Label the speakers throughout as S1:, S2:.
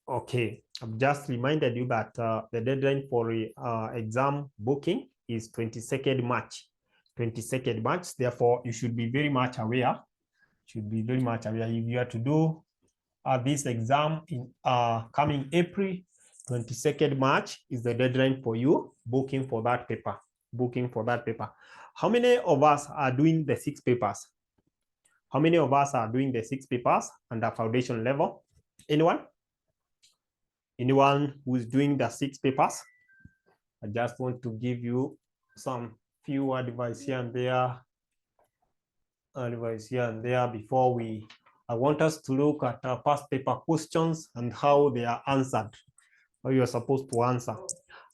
S1: Okay, I've just reminded you that the deadline for exam booking is 22nd March. 22nd March, therefore you should be very much aware. Should be very much aware if you are to do this exam in coming April. 22nd March is the deadline for you booking for that paper. Booking for that paper. How many of us are doing the 6 papers? How many of us are doing the 6 papers under foundation level? Anyone? Anyone who's doing the 6 papers? I just want to give you some few advice here and there. Before I want us to look at past paper questions and how they are answered, how you are supposed to answer.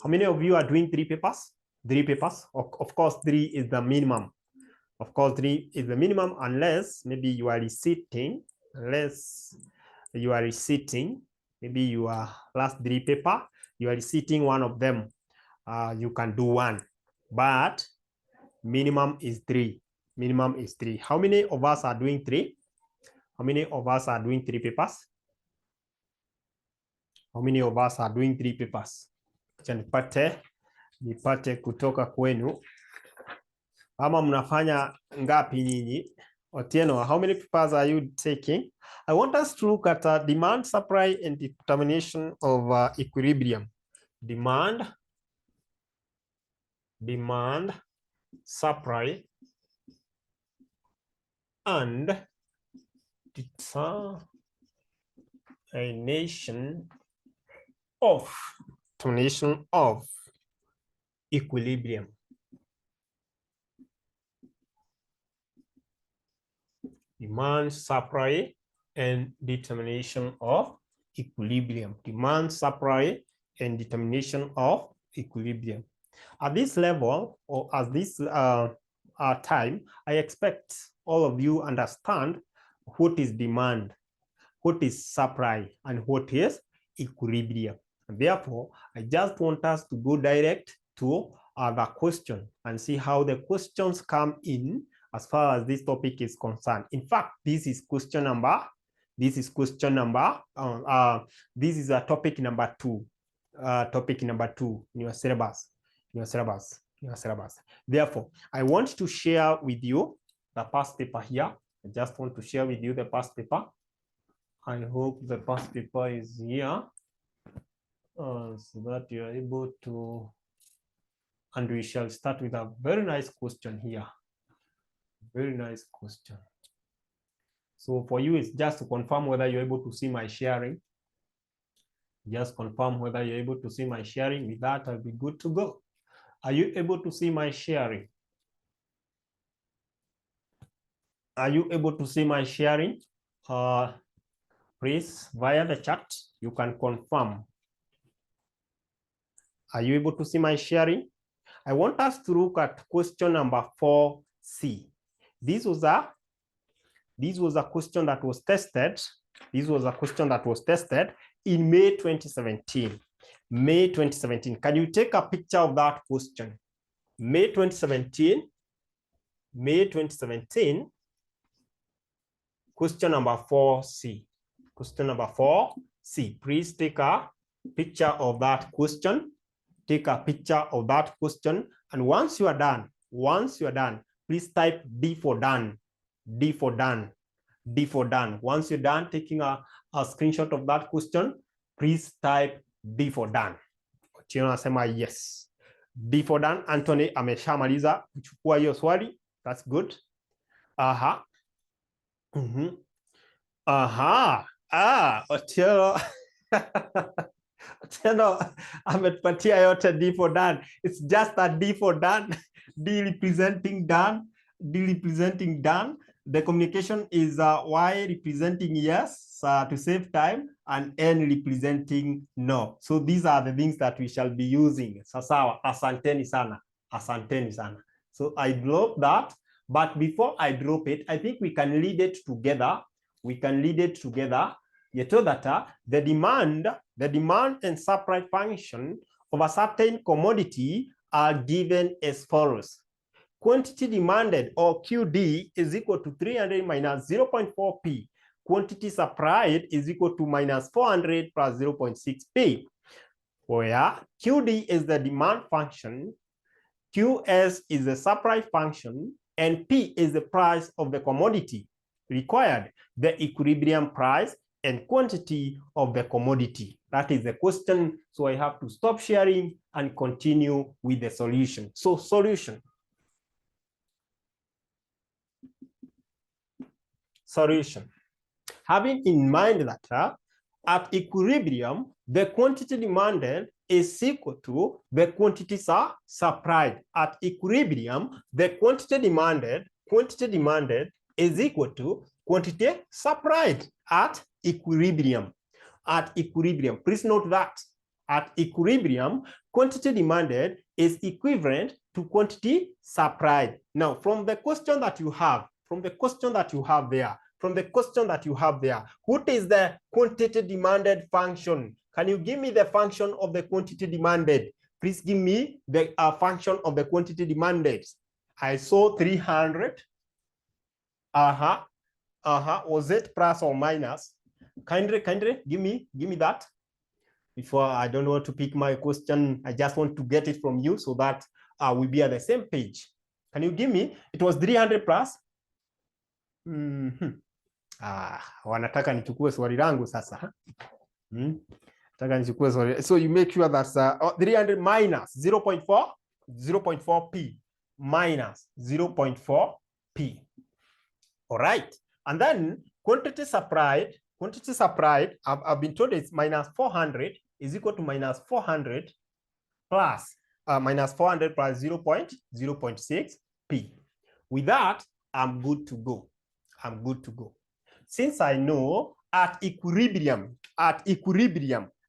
S1: How many of you are doing 3 papers? 3 papers? Of course, 3 is the minimum. Of course, 3 is the minimum unless maybe you are receipting. Maybe you are last 3 paper, you are receipting one of them. You can do 1, but minimum is 3. Minimum is 3. How many of us are doing 3? How many of us are doing 3 papers? How many of us are doing 3 papers? Acha nipate kutoka kwenu. Ama mnafanya ngapi nyinyi? Otieno, how many papers are you taking? I want us to look at demand, supply, and determination of equilibrium. Demand, supply, and determination of equilibrium. Demand, supply, and determination of equilibrium. Demand, supply, and determination of equilibrium. At this level, or at this time, I expect all of you understand what is demand, what is supply, and what is equilibrium. And therefore, I just want us to go direct to the question and see how the questions come in as far as this topic is concerned. In fact, this is question number. This is a topic number 2. Topic number 2 in your syllabus. Therefore, I want to share with you the past paper here. I just want to share with you the past paper. I hope the past paper is here so that you are able to, and we shall start with a very nice question here. Very nice question. So for you, it's just to confirm whether you're able to see my sharing. Just confirm whether you're able to see my sharing. With that, I'll be good to go. Are you able to see my sharing? Are you able to see my sharing? Please, via the chat, you can confirm. Are you able to see my sharing? I want us to look at question number 4C. This was a question that was tested. This was a question that was tested in May 2017. May 2017. Can you take a picture of that question? May 2017. May 2017. Question number 4C. Question number 4C. Please take a picture of that question. Take a picture of that question. And once you are done, please type D for done. D for done. D for done. Once you're done taking a screenshot of that question, please type D for done. Chino nasema yes. D for done. Anthony ameshamaliza kuchukua hiyo swali. That's good. Aha. Aha. Otieno. Otieno ametupatia yote D for done. It's just a D for done. D representing done. D representing done. The communication is Y representing yes to save time, and N representing no. So these are the things that we shall be using. Sasawa, asanteni sana. Asanteni sana. So I drop that, but before I drop it, I think we can lead it together. We can lead it together. You told that the demand and supply function of a certain commodity are given as follows. Quantity demanded, or QD, is equal to 300 minus 0.4p quantity supplied is equal to minus 400 plus 0.6p, where QD is the demand function, QS is the supply function, and P is the price of the commodity required, the equilibrium price and quantity of the commodity. That is the question. So I have to stop sharing and continue with the solution. So solution. Solution. Having in mind that at equilibrium, the quantity demanded is equal to the quantities are supplied. At equilibrium, the quantity demanded is equal to quantity supplied at equilibrium. At equilibrium, please note that at equilibrium, quantity demanded is equivalent to quantity supplied. Now, from the question that you have, what is the quantity demanded function? Can you give me the function of the quantity demanded? Please give me the function of the quantity demanded. I saw 300. Was it plus or minus? Kindly, give me that. Before I don't want to pick my question, I just want to get it from you so that we'll be at the same page. Can you give me? It was 300 plus. Wanataka nichukue swali langu sasa. Nataka nichukue swali. So you make sure that's 300 minus 0.4p minus 0.4p. All right. And then quantity supplied, I've been told it's minus 400 is equal to minus 400 plus minus 400 plus 0.6p. With that, I'm good to go. Since I know at equilibrium,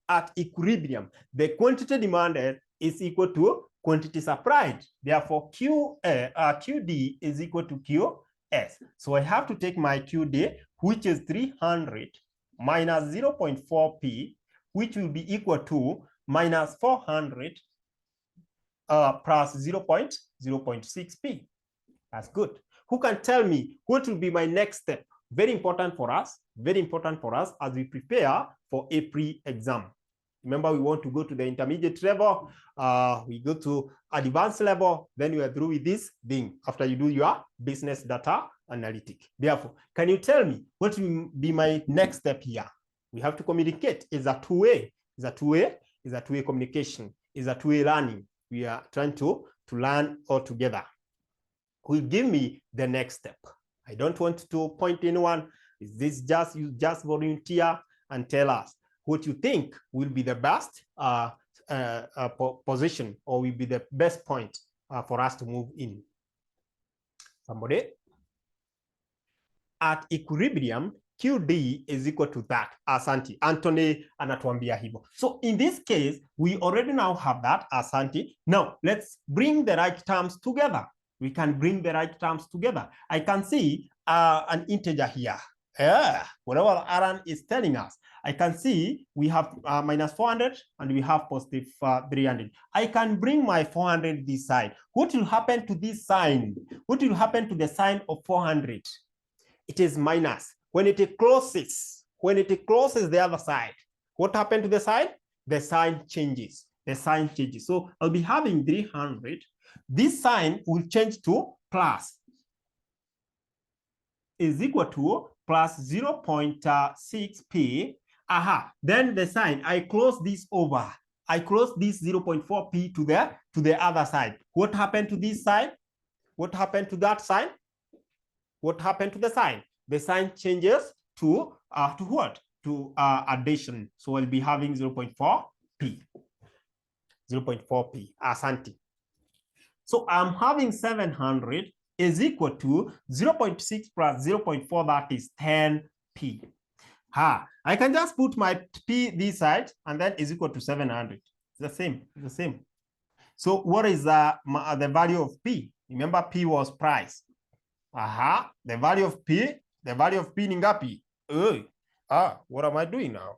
S1: the quantity demanded is equal to quantity supplied. Therefore, QD is equal to QS. So I have to take my QD, which is 300 minus 0.4p, which will be equal to minus 400 plus 0.6p. That's good. Who can tell me what will be my next step? Very important for us as we prepare for April exam. Remember, we want to go to the intermediate level, we go to advanced level, then we are through with this thing after you do your business data analytic. Therefore, can you tell me what will be my next step here? We have to communicate. It's a two-way communication, it's a two-way learning. We are trying to learn all together. Will give me the next step. I don't want to point anyone. Is this just, you just volunteer and tell us what you think will be the best position or will be the best point for us to move in. Somebody? At equilibrium, QD is equal to that. Asante. Anthony anatuambia hivyo. So in this case, we already now have that. Asante. Now, let's bring the right terms together. We can bring the right terms together. I can see an integer here. Whatever Aaron is telling us, I can see we have minus 400 and we have positive 300. I can bring my 400 this side. What will happen to this sign? What will happen to the sign of 400? It is minus. When it closes the other side, what happened to the sign? The sign changes. So I'll be having 300. This sign will change to plus, is equal to plus 0.6p. Then the sign, I close this over. I close this 0.4p to the other side. What happened to this side? What happened to that sign? What happened to the sign? The sign changes to what? To addition. So I'll be having 0.4p. 0.4p. Asante. So I'm having 700 is equal to 0.6 plus 0.4, that is 10p. I can just put my p this side and then is equal to 700. It's the same. So what is the value of p? Remember, p was price. The value of p ni ngapi? What am I doing now?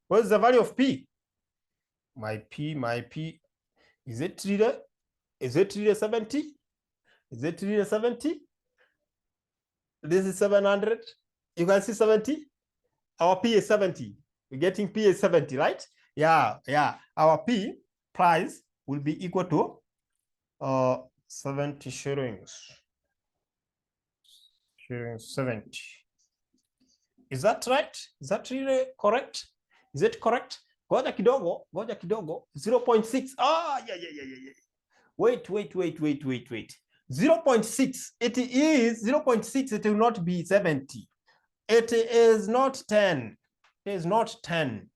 S1: What is the value of p? My p, is it really 70? Is it really 70? This is 700. You can see 70. Our P is 70. We're getting P is 70, right? Yeah. Our P price will be equal to 70 shillings. 70. Is that right? Is that really correct? Is it correct? Goja kidogo. 0.6. Yeah. Wait. 0.6. It is 0.6. It will not be 70. It is not 10. It is not 10.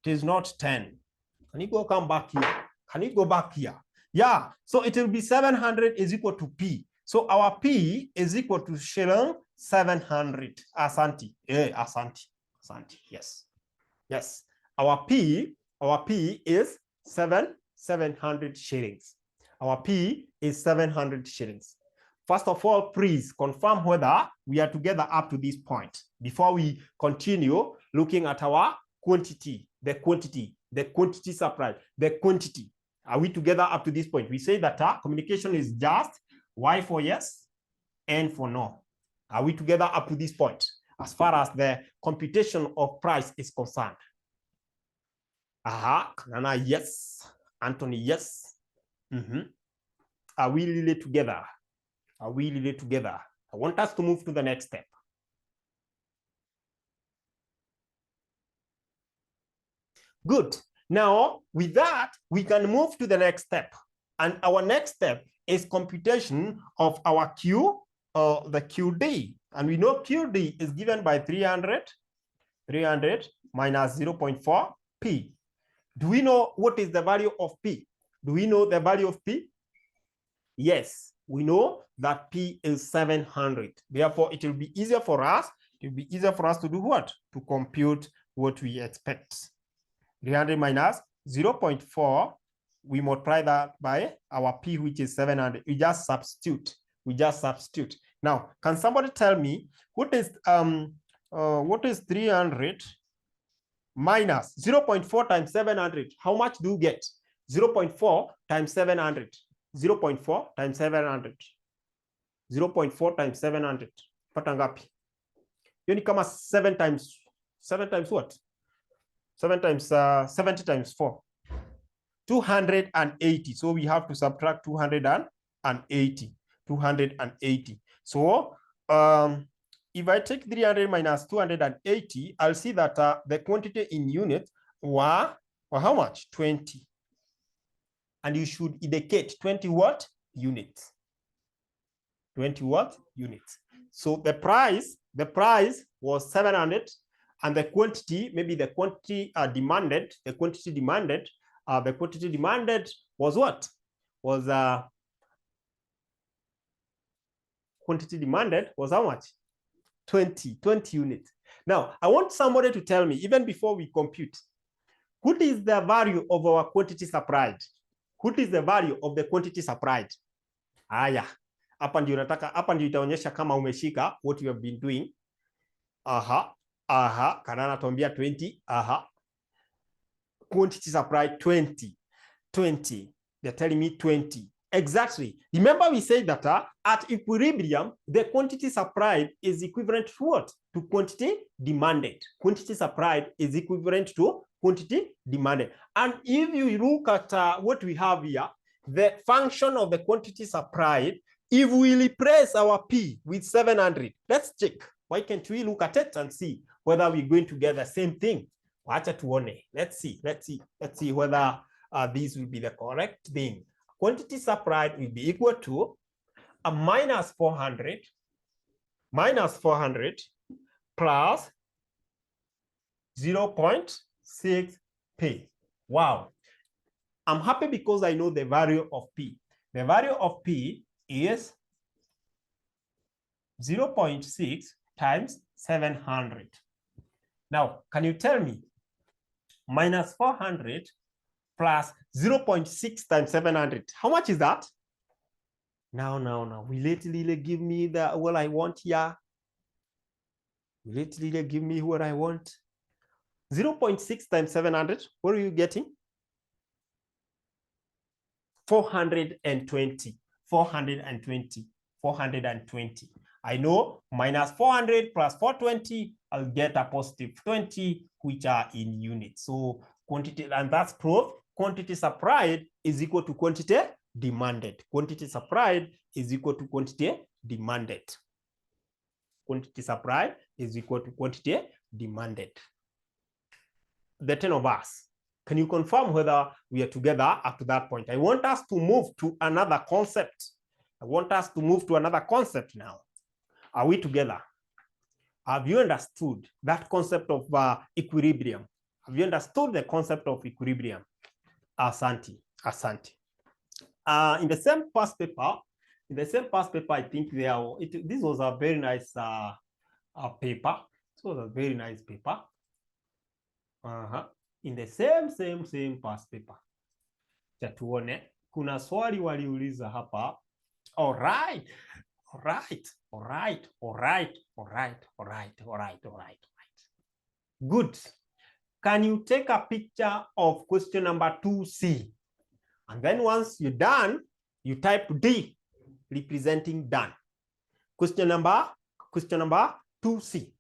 S1: It is not 10. Can you come back here? Can you go back here? Yeah. So it will be 700 is equal to P. So our P is equal to shilling 700. Asante. Asante. Yes. Our P is 700 shillings. Our P is 700 shillings. First of all, please confirm whether we are together up to this point before we continue looking at our quantity, the quantity supply, the quantity. Are we together up to this point? We say that our communication is just Y for yes, N for no. Are we together up to this point as far as the computation of price is concerned? Nana, yes. Anthony, yes. Are we really together? Are we really together? I want us to move to the next step. Good. Now, with that, we can move to the next step. And our next step is computation of our Q, the QD. And we know QD is given by 300 minus 0.4 P. Do we know what is the value of P? Do we know the value of P? Yes, we know that P is 700. Therefore, it will be easier for us. It will be easier for us to do what? To compute what we expect. 300 minus 0.4, we multiply that by our P, which is 700. We just substitute. Now, can somebody tell me what is 300 minus 0.4 times 700? How much do you get? 0.4 times 700. 0.4 times 700. 0.4 times 700. Pata ngapi? Hiyo ni kama 7 times what? 7 times 70 times 4. 280. So we have to subtract 280. 280. So if I take 300 minus 280, I'll see that the quantity in units were how much? 20. And you should indicate 20 what? Units. 20 what? Units. So the price was 700, and the quantity, maybe the quantity demanded, was what? Quantity demanded was how much? 20 units. Now, I want somebody to tell me, even before we compute, what is the value of our quantity supplied? What is the value of the quantity supplied? Haya, hapa ndio itaonyesha kama umeshika what you have been doing. Kanana tuambia 20. Quantity supplied 20. They're telling me 20. Exactly. Remember we said that at equilibrium, the quantity supplied is equivalent to what? To quantity demanded. Quantity supplied is equivalent to quantity demanded. And if you look at what we have here, the function of the quantity supplied, if we replace our P with 700, let's check. Why can't we look at it and see whether we're going to get the same thing? Let's see whether this will be the correct thing. Quantity supplied will be equal to a minus 400 plus 0.6P. Wow. I'm happy because I know the value of P. The value of P is 0.6 times 700. Now, can you tell me minus 400 plus 0.6 times 700? How much is that? Now. Will it really give me what I want here? Will it really give me what I want? 0.6 times 700, what are you getting? 420. I know minus 400 plus 420, I'll get a positive 20, which are in units. So quantity, and that's proof. Quantity supplied is equal to quantity demanded. Quantity supplied is equal to quantity demanded. Quantity supplied is equal to quantity demanded. The 10 of us. Can you confirm whether we are together up to that point? I want us to move to another concept. I want us to move to another concept now. Are we together? Have you understood that concept of equilibrium? Have you understood the concept of equilibrium? Asante, asante. In the same past paper, I think this was a very nice paper. This was a very nice paper. In the same past paper. Tuone, kuna swali waliuliza hapa. All right. Good. Can you take a picture of question number 2C? And then once you're done, you type D, representing done. Question number 2C.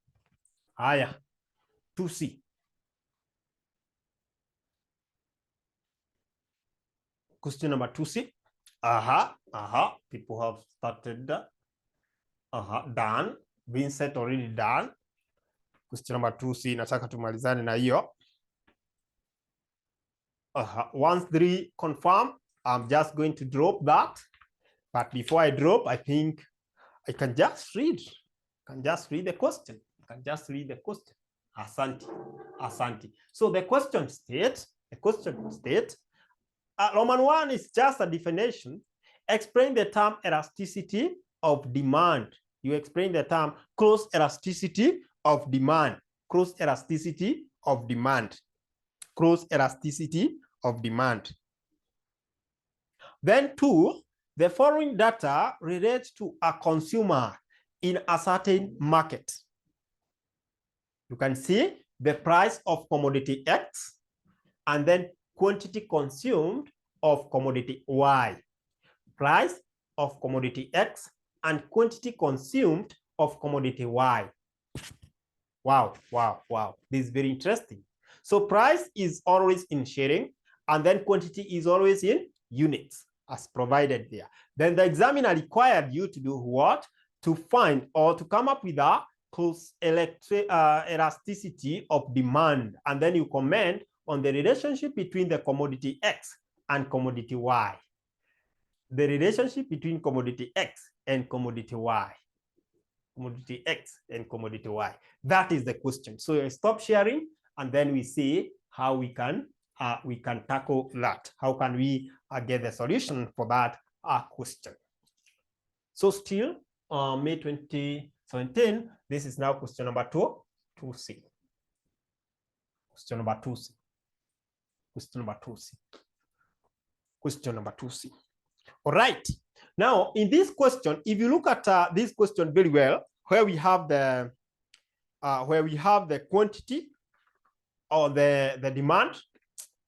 S1: Haya, 2C. Question number 2C. People have started. Done. Vincent already done. Question number 2C. Nataka tumalizane na hiyo. Once 3 confirm, I'm just going to drop that. But before I drop, I think I can just read. The question. Asante. So the question states, Roman 1 is just a definition. Explain the term elasticity of demand. You explain the term close elasticity of demand. Close elasticity of demand. Then 2, the following data relates to a consumer in a certain market. You can see the price of commodity X and then quantity consumed of commodity Y. Price of commodity X and quantity consumed of commodity Y. Wow. This is very interesting. So price is always in sharing, and then quantity is always in units as provided there. Then the examiner required you to do what? To find or to come up with a close elasticity of demand. And then you comment on the relationship between the commodity X and commodity Y. The relationship between commodity X and commodity Y. Commodity X and commodity Y. That is the question. So I stop sharing, and then we see how we can tackle that. How can we get the solution for that question? So still, May 2017, this is now question number 2C. Question number 2C. All right. Now, in this question, if you look at this question very well, where we have the quantity or the demand,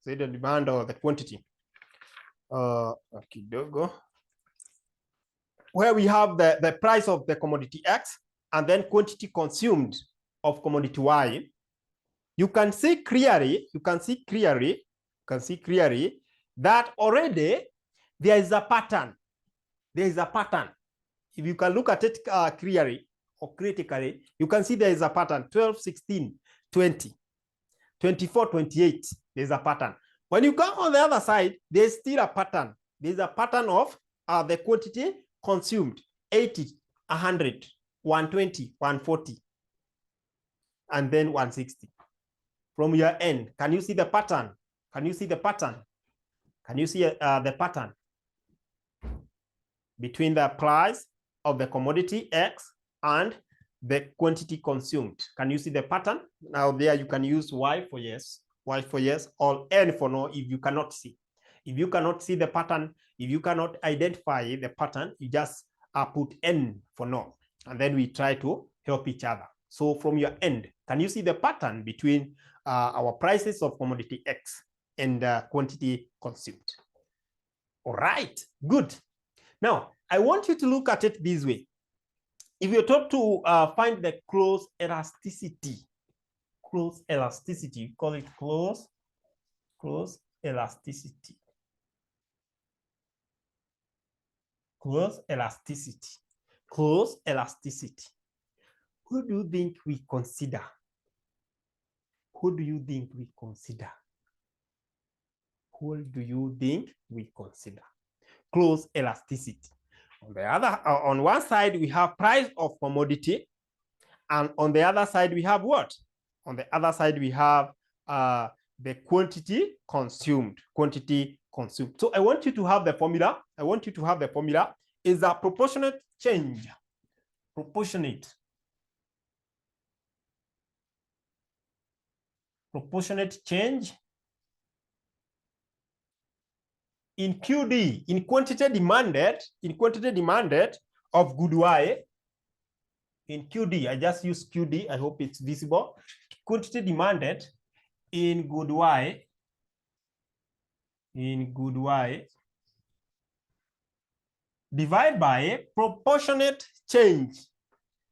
S1: say the demand or the quantity. Where we have the price of the commodity X and then quantity consumed of commodity Y, you can see clearly that already there is a pattern. If you can look at it clearly or critically, you can see there is a pattern. 12, 16, 20, 24, 28. There's a pattern. When you come on the other side, there's still a pattern. There's a pattern of the quantity consumed. 80, 100, 120, 140, and then 160. From your end, can you see the pattern? Can you see the pattern between the price of the commodity X and the quantity consumed? Can you see the pattern? Now there you can use Y for yes, or N for no if you cannot see. If you cannot see the pattern, if you cannot identify the pattern, you just put N for no. And then we try to help each other. So from your end, can you see the pattern between our prices of commodity X and quantity consumed? All right, good. Now, I want you to look at it this way. if you're taught to find the close elasticity, call it close elasticity. Close elasticity. Who do you think we consider? Who do you think we consider? Who do you think we consider? Close elasticity. On one side, we have price of commodity. And on the other side, we have what? On the other side, we have the quantity consumed. So I want you to have the formula. Is a proportionate change. Proportionate change in QD, in quantity demanded of good Y. In QD, I just use QD. I hope it's visible. Quantity demanded in good Y. Divide by proportionate change.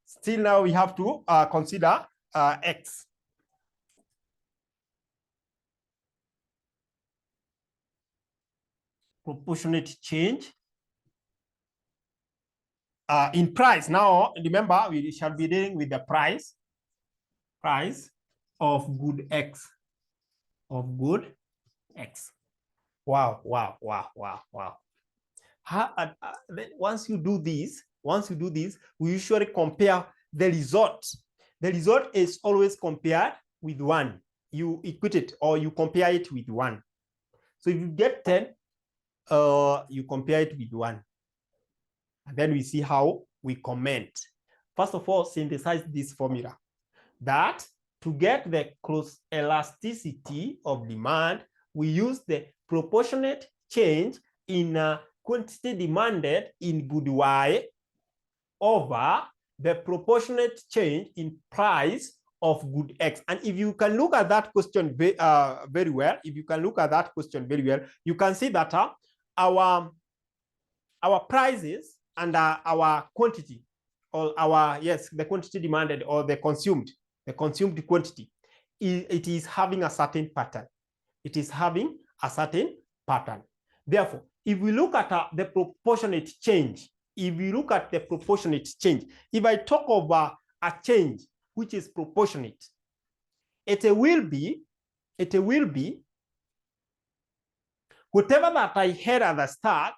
S1: Still now we have to consider X. Proportionate change in price. Now, remember, we shall be dealing with the price of good X. Wow. Once you do this, we usually compare the result. The result is always compared with 1. You equate it or you compare it with 1. So if you get 10, you compare it with 1. And then we see how we comment. First of all, synthesize this formula. That to get the close elasticity of demand, we use the proportionate change in quantity demanded in good Y over the proportionate change in price of good X. And if you can look at that question very well, you can see that our prices and our quantity, or the quantity demanded or the consumed quantity, it is having a certain pattern. Therefore, if we look at the proportionate change, if I talk of a change which is proportionate, it will be whatever that I had at the start,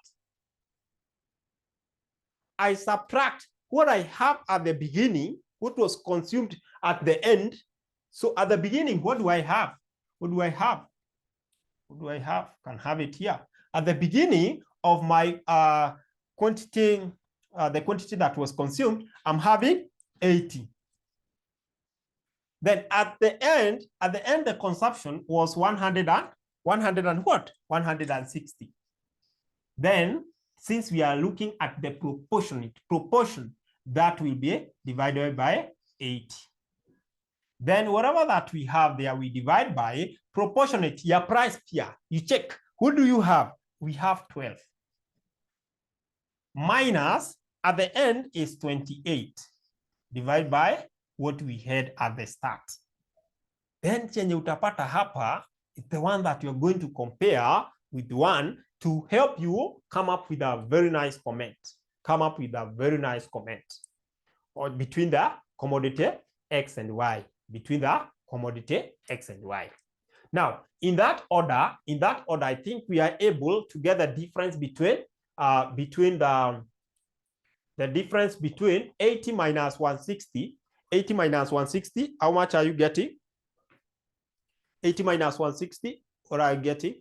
S1: I subtract what I have at the beginning, what was consumed at the end. So at the beginning, what do I have? Can have it here. At the beginning of my quantity, the quantity that was consumed, I'm having 80. Then at the end, the consumption was 160. Then, since we are looking at the proportion, that will be divided by 80. Then whatever that we have there, we divide by proportionate. Your price here, you check. Who do you have? We have 12. Minus, at the end is 28. Divide by what we had at the start. Then chenye utapata hapa is the one that you're going to compare with 1 to help you come up with a very nice comment. Or between the commodity X and Y. Now, in that order, I think we are able to get the difference between the difference between 80 minus 160. 80 minus 160, how much are you getting? 80 minus 160, what are you getting?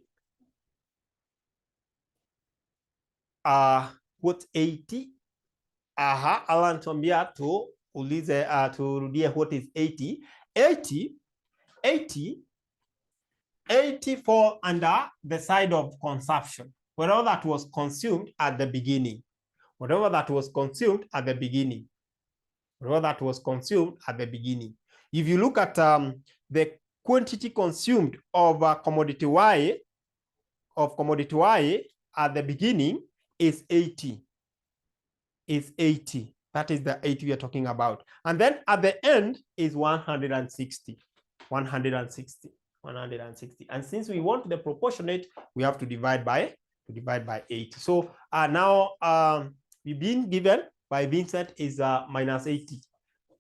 S1: What 80? Alan Tombia to ulize turudie what is 80? 80 fall under the side of consumption. Whatever that was consumed at the beginning. If you look at the quantity consumed of commodity Y, at the beginning is 80. That is the 8 we are talking about. And then at the end is 160. 160. 160. And since we want the proportionate, we have to divide by 8. So now we've been given by Vincent is minus 80.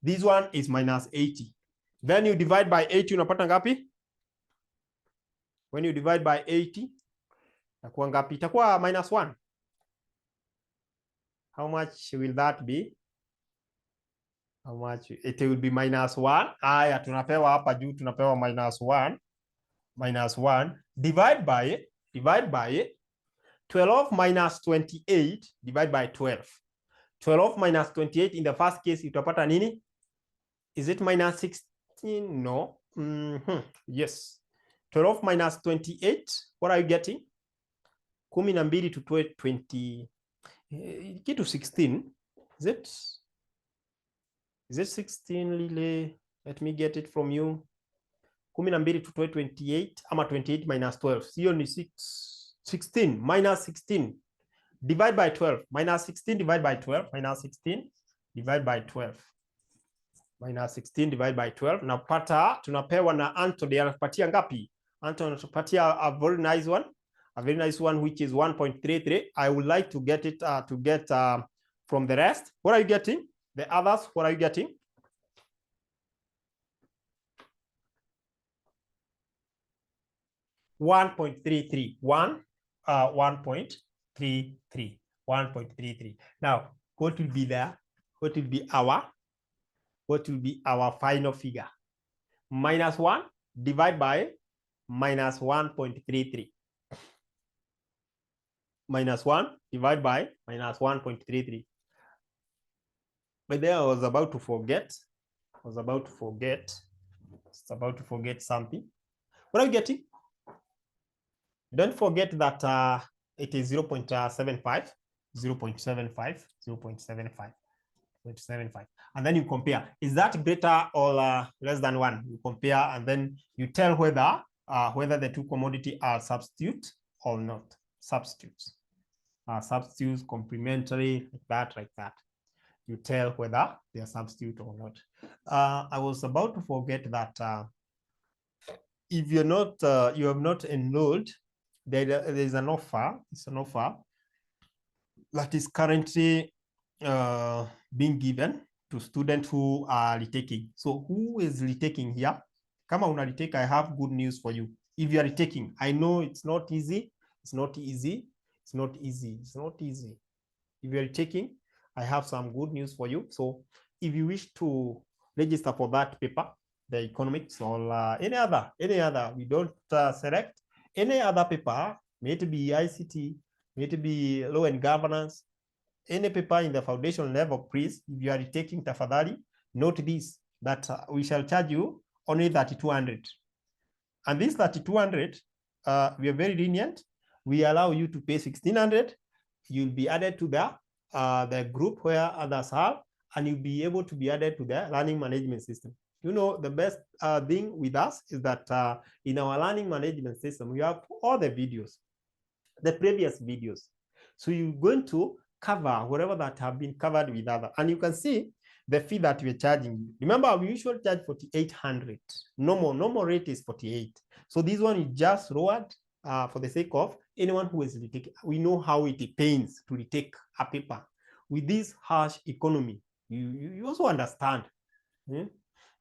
S1: This one is minus 80. Then you divide by 80, unapata ngapi? When you divide by 80, itakuwa ngapi? Itakuwa minus 1. How much will that be? How much? It will be minus 1. Aya, tunapewa hapa juu, tunapewa minus 1. Minus 1. Divide by 12 minus 28. Divide by 12. 12 minus 28 in the first case, utapata nini? Is it minus 16? No. Yes. 12 minus 28. What are you getting? 12 to 20. Get to 16. Is it 16, Lily? Let me get it from you. 12 to 28. Ama 28 minus 12. Sio ni 16. Minus 16. Divide by 12. Minus 16 divide by 12. Minus 16 divide by 12. Minus 16 divide by 12. Napata, tunapewa na Anthony anatupatia ngapi? Anthony anatupatia a very nice one. A very nice one, which is 1.33. I would like to get it from the rest. What are you getting? The others, what are you getting? $1.33. Now, what will be there? What will be our final figure? Minus 1 divided by minus 1.33. Minus 1 divided by minus 1.33. But there I was about to forget. Something. What are you getting? Don't forget that it is 0.75. 0.75. And then you compare. Is that greater or less than 1? You compare and then you tell whether the two commodities are substitute or not. Substitutes. Substitutes, complementary, like that. You tell whether they are substitute or not. I was about to forget that if you're not, you have not enrolled, there's an offer. It's an offer that is currently being given to students who are retaking. So who is retaking here? Kama una retake, I have good news for you. If you are retaking, I know it's not easy. If you are retaking, I have some good news for you. So if you wish to register for that paper, the economics or any other, we don't select any other paper, may it be ICT, may it be law and governance, any paper in the foundation level, please, if you are taking tafadhali, note this, that we shall charge you only 3,200. And this 3,200, we are very lenient. We allow you to pay 1,600. You'll be added to the group where others have, and you'll be able to be added to the learning management system. You know, the best thing with us is that in our learning management system, we have all the videos, the previous videos. So you're going to cover whatever that have been covered with other. And you can see the fee that we're charging. Remember, we usually charge 4,800. Normal rate is 48. So this one is just lowered for the sake of anyone who is retaking. We know how it pains to retake a paper. With this harsh economy, you also understand.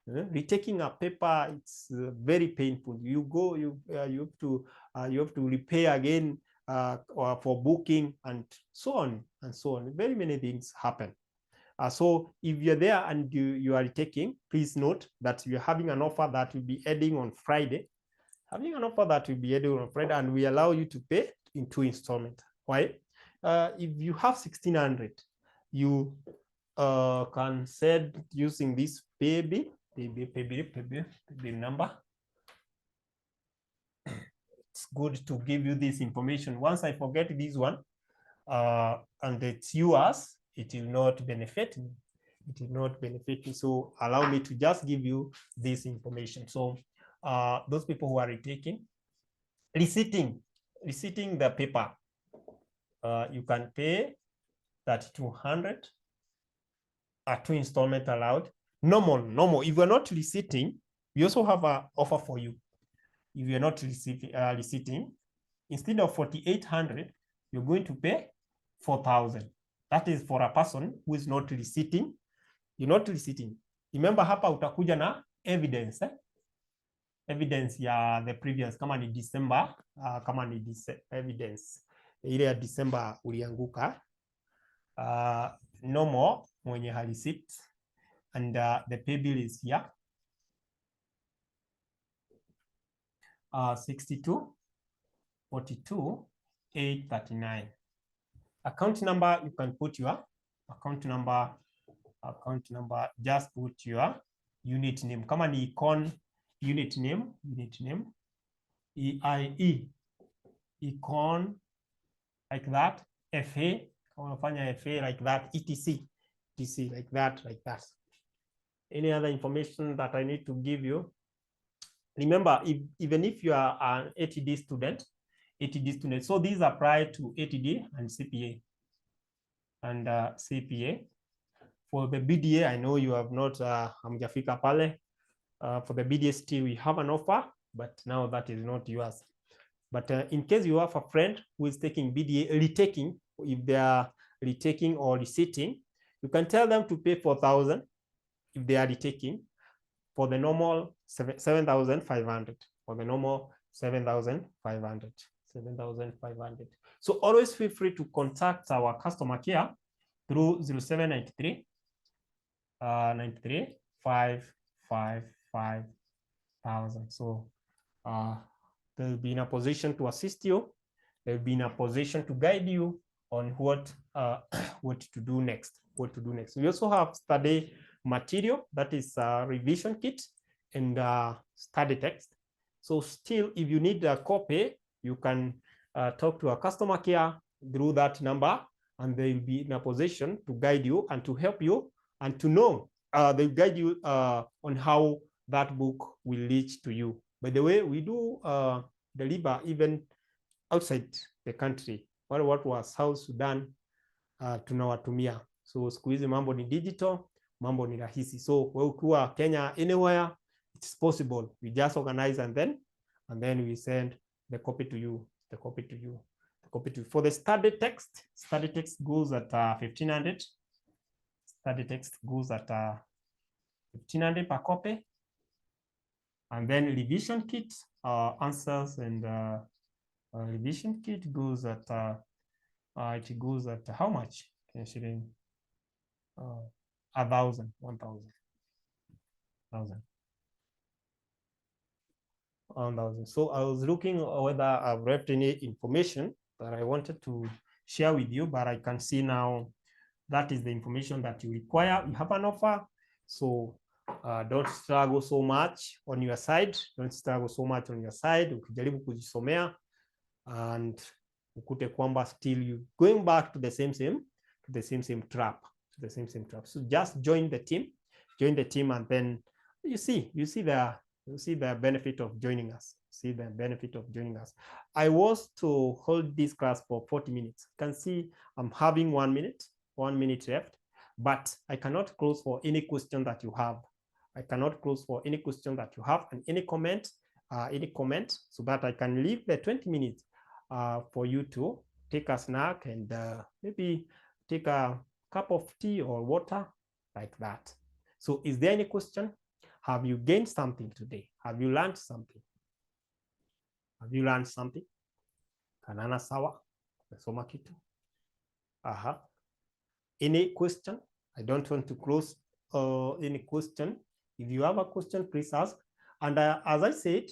S1: Retaking a paper, it's very painful. You go, you have to repay again or for booking and so on and so on. Very many things happen. So if you're there and you are retaking, please note that you're having an offer that will be ending on Friday. And we allow you to pay in 2 installments. Why? If you have 1,600, you can send using this paybill number. It's good to give you this information. Once I forget this one, and it's yours, it will not benefit me. So allow me to just give you this information. So those people who are retaking, receipting the paper, you can pay 3,200. 2 installment allowed. Normal. If you're not receipting, we also have an offer for you. If you're not receipting, instead of 4,800, you're going to pay 4,000. That is for a person who is not receipting. You're not receipting. Remember hapa utakuja na evidence, evidence ya the previous, kama ni December, kama ni evidence ile ya December ulianguka, normal mwenye receipt, and the pay bill is here, 62 42 839. Account number, you can put your account number, just put your unit name. Kama ni Econ, unit name, EIE, Econ, like that, FA, kama unafanya FA like that, ETC, like that. Any other information that I need to give you? Remember, even if you are an ATD student, so these apply to ATD and CPA. And CPA. For the BDA, I know you have not hamjafika pale. For the BDA still we have an offer, but now that is not yours. But in case you have a friend who is taking BDA, retaking, if they are retaking or resitting, you can tell them to pay 4,000 if they are retaking, for the normal 7,500, for the normal 7,500. So always feel free to contact our customer care through 0793 93 555,000. So they'll be in a position to assist you. They'll be in a position to guide you on what to do next. We also have study material, that is a revision kit and study text. So still, if you need a copy, you can talk to a customer care through that number, and they'll be in a position to guide you and to help you and to know. They'll guide you on how that book will reach to you. By the way, we do deliver even outside the country. What was South Sudan, tunawatumia. So siku hizi mambo ni digital, mambo ni rahisi. So wewe ukiwa Kenya anywhere, it's possible. We just organize and then we send the copy to you. For the study text goes at 1,500. Study text goes at 1,500 per copy. And then revision kit, answers and revision kit goes at it goes at how much? 1,000. So I was looking whether I've left any information that I wanted to share with you, but I can see now that is the information that you require. You have an offer, so don't struggle so much on your side. Ukijaribu kujisomea and ukute kwamba still you going back to the same trap. So just join the team, and then you see the benefit of joining us. I was to hold this class for 40 minutes. You can see I'm having 1 minute left, but I cannot close for any question that you have. And any comment, so that I can leave the 20 minutes for you to take a snack and maybe take a cup of tea or water, like that. So is there any question? Have you gained something today? Have you learned something? Kanana sawa? Umesoma kitu? Any question? I don't want to close any question. If you have a question, please ask. And as I said,